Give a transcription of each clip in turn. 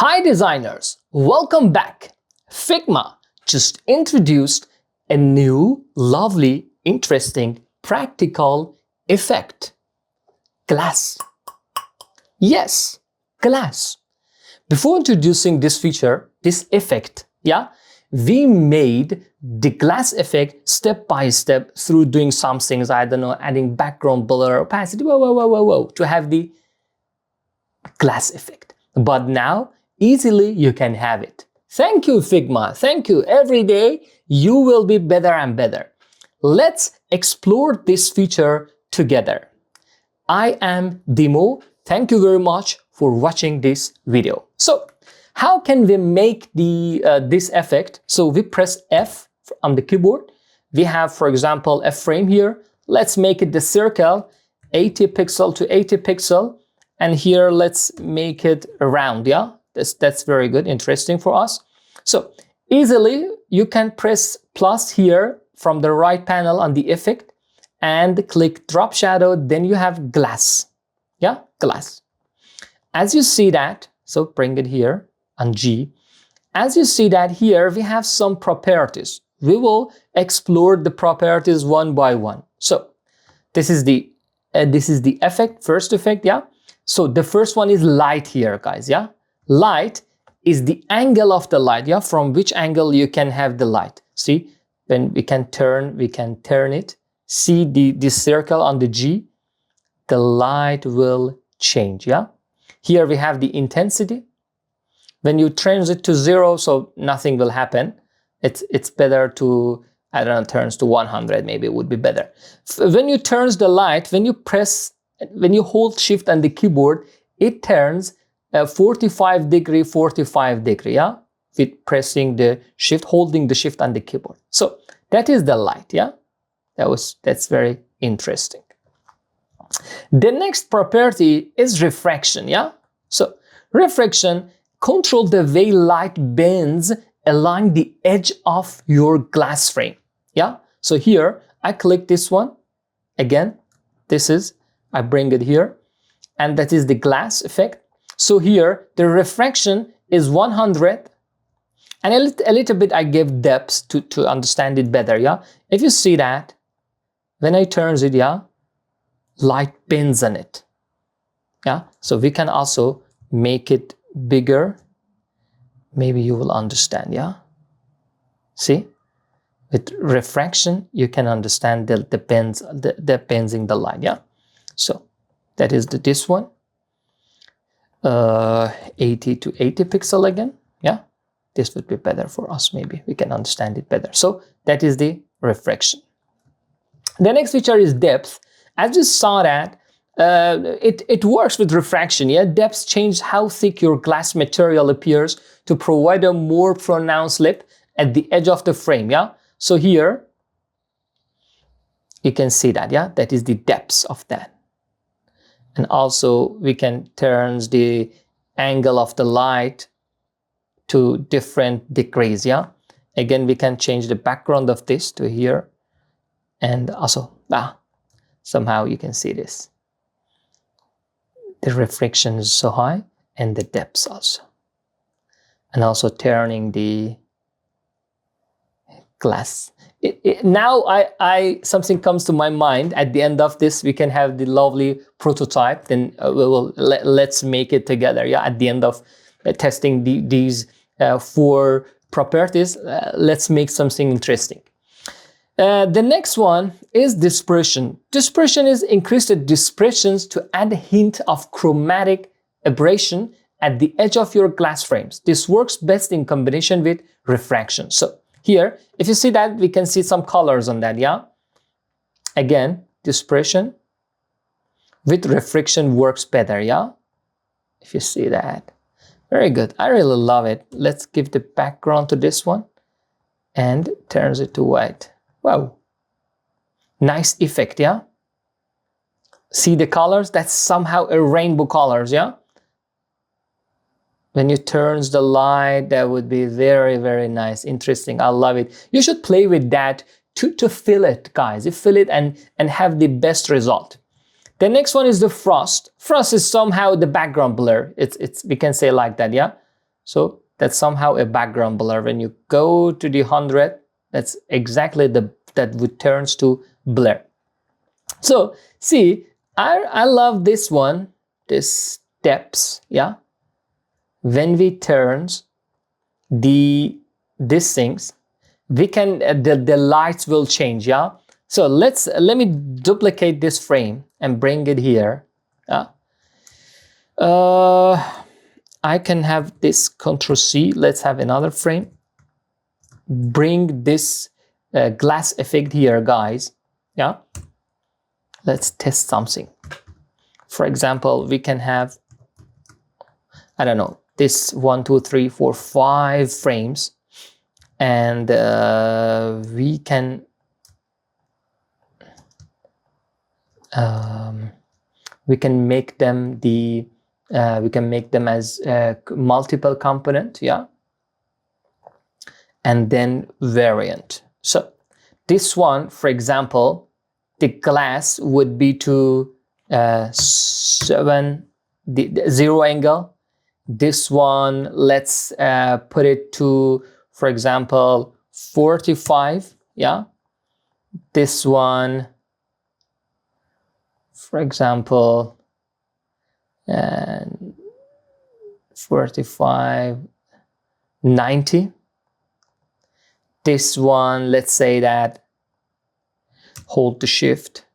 Hi designers, welcome back. Figma just introduced a new, lovely, interesting, practical effect. Glass. Yes, glass. Before introducing this feature, this effect, we made the glass effect step by step through doing some things, I don't know, adding background blur, opacity, to have the glass effect. But now, easily you can have it. Thank you, Figma. Thank you. Every day you will be better and better. Let's explore this feature together. I am Dimo. Thank you very much for watching this video. So, how can we make this effect? So we press F on the keyboard. We have, for example, a frame here. Let's make it the circle, 80 pixel to 80 pixel. And here, let's make it round, That's very good, interesting for us. So easily, you can press plus here from the right panel on the effect and click drop shadow, then you have glass, glass. As you see that, so bring it here on G. As you see that here, we have some properties. We will explore the properties one by one. So this is the effect, first effect, So the first one is light here, guys, Light is the angle of the light, From which angle you can have the light. See, when we can turn it. See this circle on the G, the light will change, Here we have the intensity. When you change it to 0, so nothing will happen. It's better to, I don't know, turns to 100, maybe it would be better. When you turn the light, when you hold shift on the keyboard, it turns 45 degree, with pressing the shift, holding the shift on the keyboard. So that is the light, That's very interesting. The next property is refraction, So refraction control the way light bends along the edge of your glass frame, So here, I click this one. Again, I bring it here, and that is the glass effect. So here, the refraction is 100, and a little bit I give depth to understand it better, If you see that, when I turn it, light bends on it, So we can also make it bigger. Maybe you will understand, See? With refraction, you can understand the bending the light, So that is this one. 80 to 80 pixel again, This would be better for us, maybe. We can understand it better. So that is the refraction. The next feature is depth. As you saw that, it works with refraction, Depth changes how thick your glass material appears to provide a more pronounced lip at the edge of the frame, So here, you can see that, That is the depth of that. And also, we can turn the angle of the light to different degrees, Again, we can change the background of this to here. And also, somehow you can see this. The refraction is so high, and the depth also. And also turning the glass. Now something comes to my mind. At the end of this, we can have the lovely prototype. Then let's make it together. At the end of testing these 4 properties, let's make something interesting. The next one is dispersion. Dispersion is increased dispersions to add a hint of chromatic aberration at the edge of your glass frames. This works best in combination with refraction. So here, if you see that, we can see some colors on that, Again, dispersion with refraction works better, If you see that. Very good. I really love it. Let's give the background to this one and turns it to white. Wow. Nice effect, See the colors? That's somehow a rainbow colors, When you turn the light, that would be very, very nice, interesting. I love it. You should play with that to fill it, guys. You fill it and have the best result. The next one is the frost. Frost is somehow the background blur. We can say like that, So that's somehow a background blur. When you go to the 100, that's exactly that would turns to blur. So see, I love this one, this steps, yeah. When we turns these things, we can the lights will change, yeah. So let me duplicate this frame and bring it here. Yeah. I can have this Ctrl+C. Let's have another frame. Bring this glass effect here, guys. Yeah. Let's test something. For example, we can have, I don't know, this 1, 2, 3, 4, 5 frames, and we can make them as multiple component, yeah, and then variant. So this one, for example, the glass would be to 7, the 0 angle. This one, let's put it to, for example, 45, yeah. This one, for example, and 45, 90. This one, let's say that, hold the shift,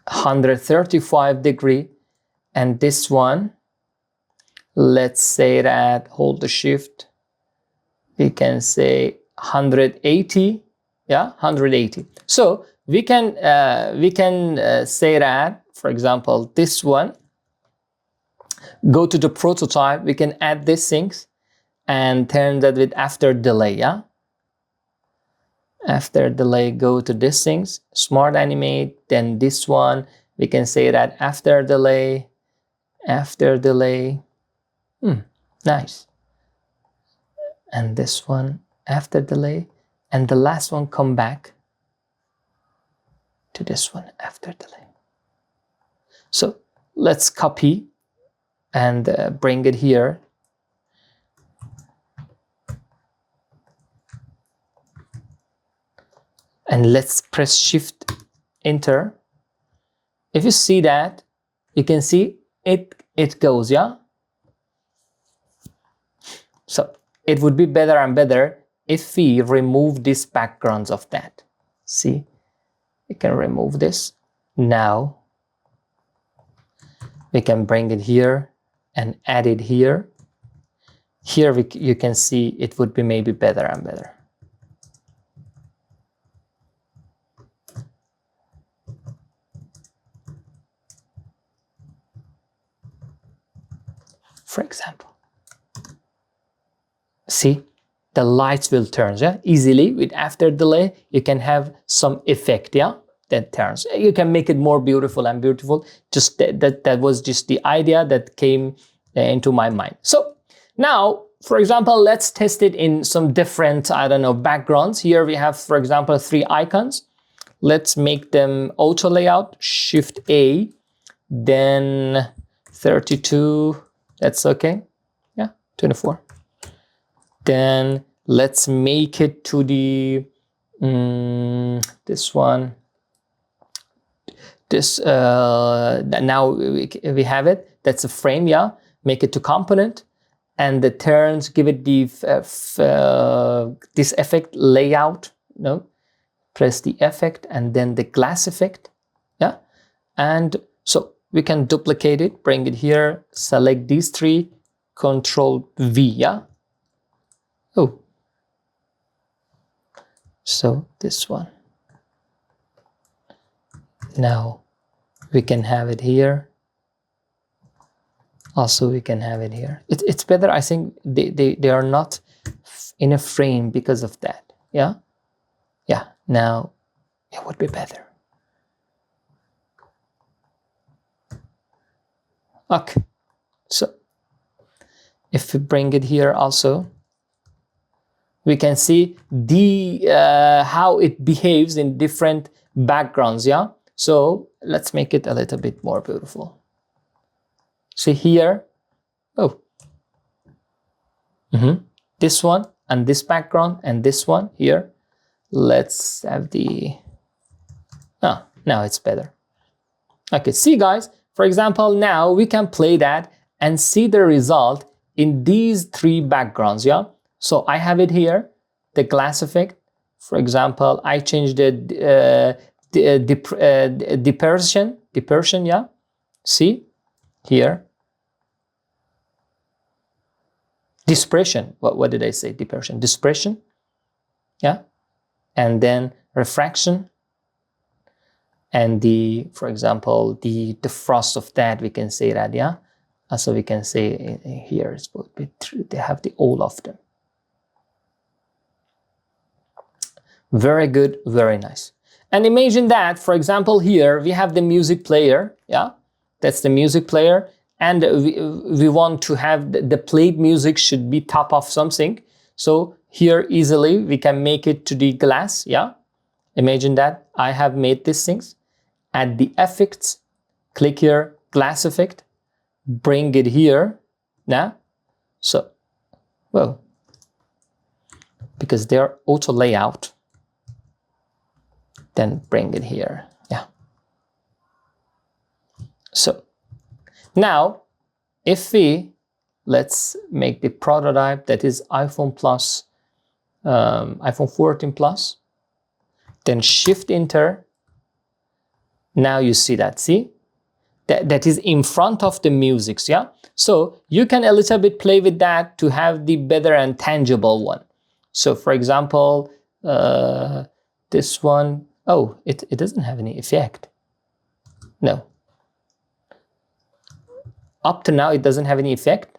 135 degree, and this one, let's say that, hold the shift, we can say 180, yeah, 180. So we can say that, for example, this one, go to the prototype, we can add these things and turn that with after delay, yeah. After delay, go to these things, smart animate, then this one, we can say that after delay, nice. And this one, after delay, and the last one, come back to this one, after delay. So let's copy and bring it here. And let's press Shift Enter. If you see that, you can see it goes, yeah. So it would be better and better if we remove these backgrounds of that. See, we can remove this. Now we can bring it here and add it here. Here you can see it would be maybe better and better. For example, see, the lights will turn, yeah, easily. With after delay, you can have some effect, yeah, that turns. You can make it more beautiful and beautiful. Just that was just the idea that came into my mind. So now, for example, let's test it in some different, I don't know, backgrounds. Here we have, for example, 3 icons. Let's make them auto layout, Shift A, then 32. That's okay. Yeah, 24. Then let's make it to the this one. This now we have it. That's a frame. Yeah, make it to component, and the turns, give it the this effect layout. No, press the effect and then the glass effect. Yeah, and so we can duplicate it, bring it here, select these 3, Control V, yeah? Oh. So this one. Now we can have it here. Also we can have it here. It's better, I think they are not in a frame because of that, yeah? Yeah, now it would be better. Okay, so if we bring it here also, we can see the how it behaves in different backgrounds, yeah? So let's make it a little bit more beautiful. See here, oh, this one and this background and this one here. Let's have the, now it's better. Okay, see guys, for example, now we can play that and see the result in these three backgrounds, yeah? So I have it here, the glass effect. For example, I changed the dispersion, yeah? See, here. Dispersion, what did I say? Dispersion, yeah? And then refraction. And the, for example, the frost of that, we can say that, yeah? So we can say here, it's both, they have the all of them. Very good, very nice. And imagine that, for example, here we have the music player, yeah? That's the music player. And we want to have the played music should be top of something. So here easily we can make it to the glass, yeah? Imagine that I have made these things. Add the effects, click here, glass effect, bring it here, now. So, well, because they're auto layout, then bring it here, yeah. So, now, if we, let's make the prototype that is iPhone Plus, iPhone 14 Plus, then Shift Enter. Now you see that, see? That is in front of the music, yeah? So you can a little bit play with that to have the better and tangible one. So for example, this one, oh, it doesn't have any effect. No. Up to now, it doesn't have any effect.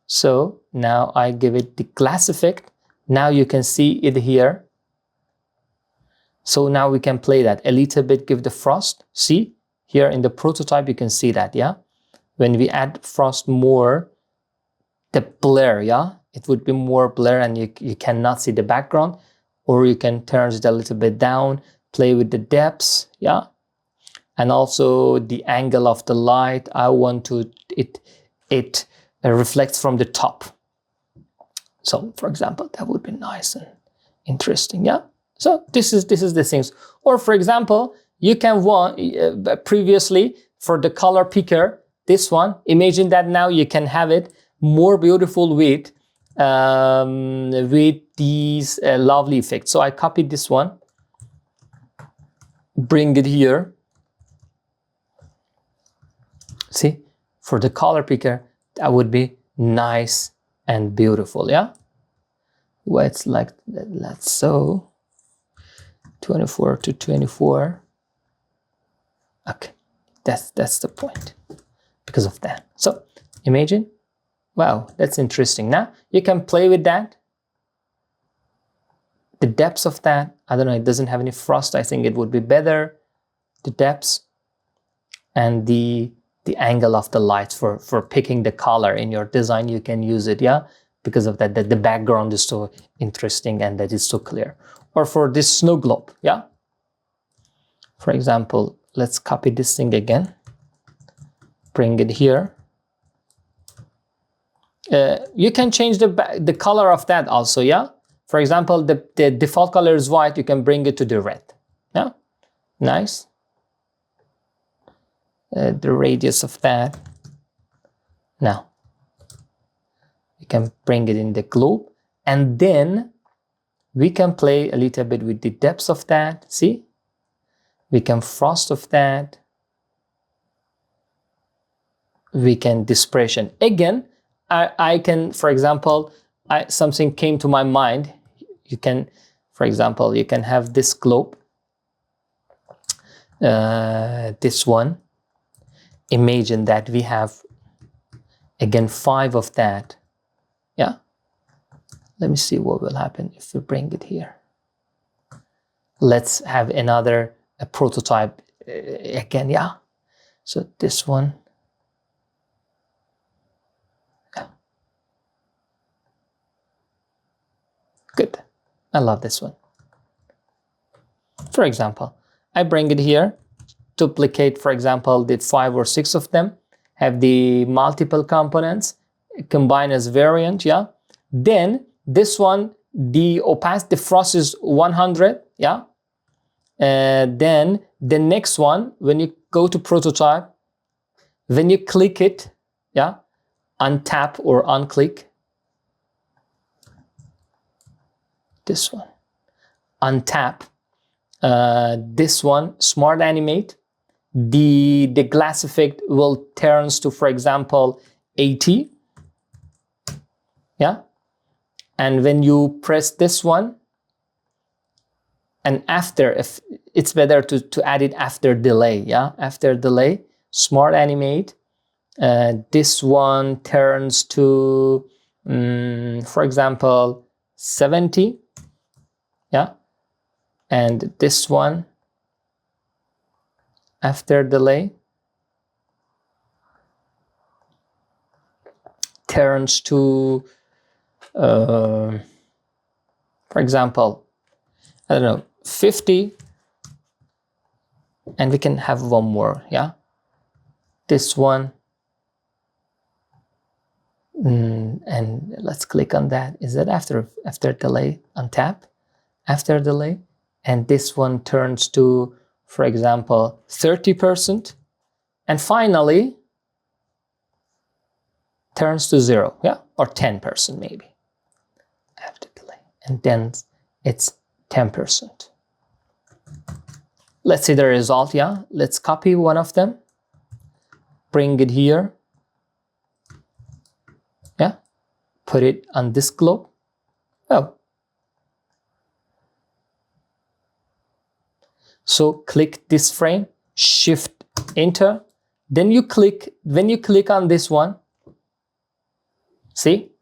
So now I give it the glass effect. Now you can see it here. So now we can play that a little bit, give the frost. See here in the prototype, you can see that, yeah? When we add frost more, the blur, yeah? It would be more blur and you cannot see the background, or you can turn it a little bit down, play with the depths, yeah? And also the angle of the light, I want to, it reflects from the top. So for example, that would be nice and interesting, yeah? So this is the things. Or for example, you can want previously for the color picker, this one, imagine that now you can have it more beautiful with these lovely effects. So I copied this one, bring it here. See, for the color picker, that would be nice and beautiful, yeah? Well, it's like, let's so 24 to 24. Okay, that's the point because of that. So imagine, wow, that's interesting. Now you can play with that. The depths of that, I don't know, it doesn't have any frost. I think it would be better. The depths and the angle of the lights for picking the color in your design, you can use it, yeah? Because of that, the background is so interesting and that is so clear. Or for this snow globe, yeah? For example, let's copy this thing again. Bring it here. You can change the color of that also, yeah? For example, the default color is white, you can bring it to the red, yeah? Nice. The radius of that. Now, you can bring it in the globe, and then we can play a little bit with the depths of that, see? We can frost of that. We can dispersion. Again, I can, for example, something came to my mind. You can, for example, you can have this globe, this one. Imagine that we have, again, 5 of that, yeah? Let me see what will happen if we bring it here. Let's have another prototype again, yeah? So this one. Yeah. Good. I love this one. For example, I bring it here, duplicate, for example, did 5 or 6 of them, have the multiple components, combine as variant, yeah. Then this one, the opacity, the frost is 100, yeah. Then the next one, when you go to prototype, when you click it, yeah, untap or unclick, this one, untap, this one, smart animate, the glass effect will turns to, for example, 80, yeah. And when you press this one, and after, if it's better to add it after delay, yeah, after delay, smart animate, this one turns to, for example, 70, yeah, and this one after delay turns to, for example, I don't know, 50, and we can have one more, yeah. This one, and let's click on that. Is that after delay? Untap, after delay, and this one turns to, for example, 30%, and finally turns to 0, yeah, or 10% maybe after delay, and then it's 10%. Let's see the result, yeah. Let's copy one of them, bring it here, yeah, put it on this globe. Oh, so click this frame, shift enter, then you click, when you click on this one, see?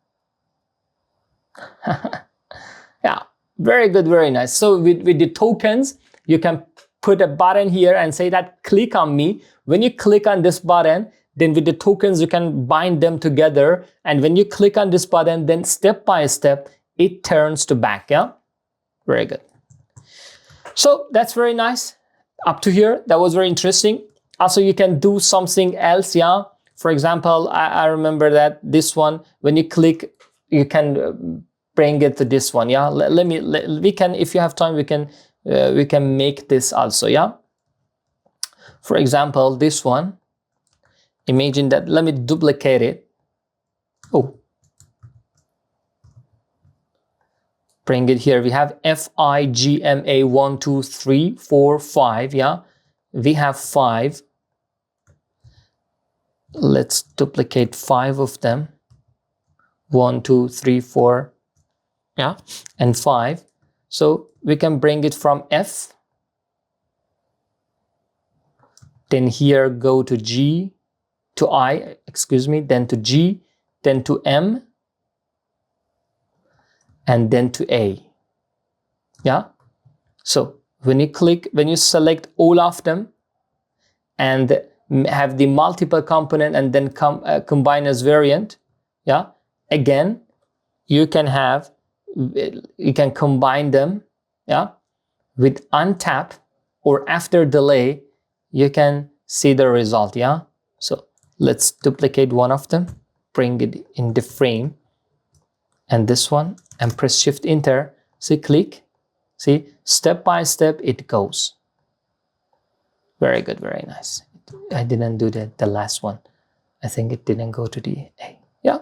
Yeah, very good, very nice. So with the tokens, you can put a button here and say that click on me. When you click on this button, then with the tokens, you can bind them together. And when you click on this button, then step by step, it turns to back, yeah? Very good. So that's very nice. Up to here, that was very interesting. Also, you can do something else, yeah? For example, I remember that this one, when you click, you can bring it to this one, yeah? We can, if you have time, we can make this also, yeah? For example, this one, imagine that, let me duplicate it. Oh, bring it here. We have Figma 1, 2, 3, 4, 5, yeah? We have 5. Let's duplicate 5 of them. 1, 2, 3, 4, yeah, and 5. So we can bring it from F, then here go to G, to I, excuse me, then to G, then to M, and then to A, yeah? So when you click, when you select all of them and have the multiple component and then combine as variant, yeah? Again, you can have, you can combine them, yeah? With untap or after delay, you can see the result, yeah? So let's duplicate one of them, bring it in the frame, and this one, and press shift enter, see, click, see, step by step it goes. Very good, very nice. I didn't do the last one. I think it didn't go to the A, yeah?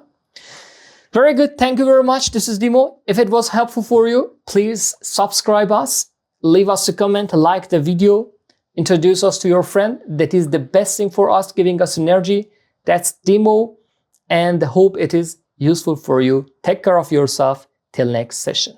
Very good, thank you very much. This is Dimo. If it was helpful for you, please subscribe us, leave us a comment, like the video, introduce us to your friend. That is the best thing for us, giving us energy. That's Demo, and hope it is useful for you. Take care of yourself. Till next session.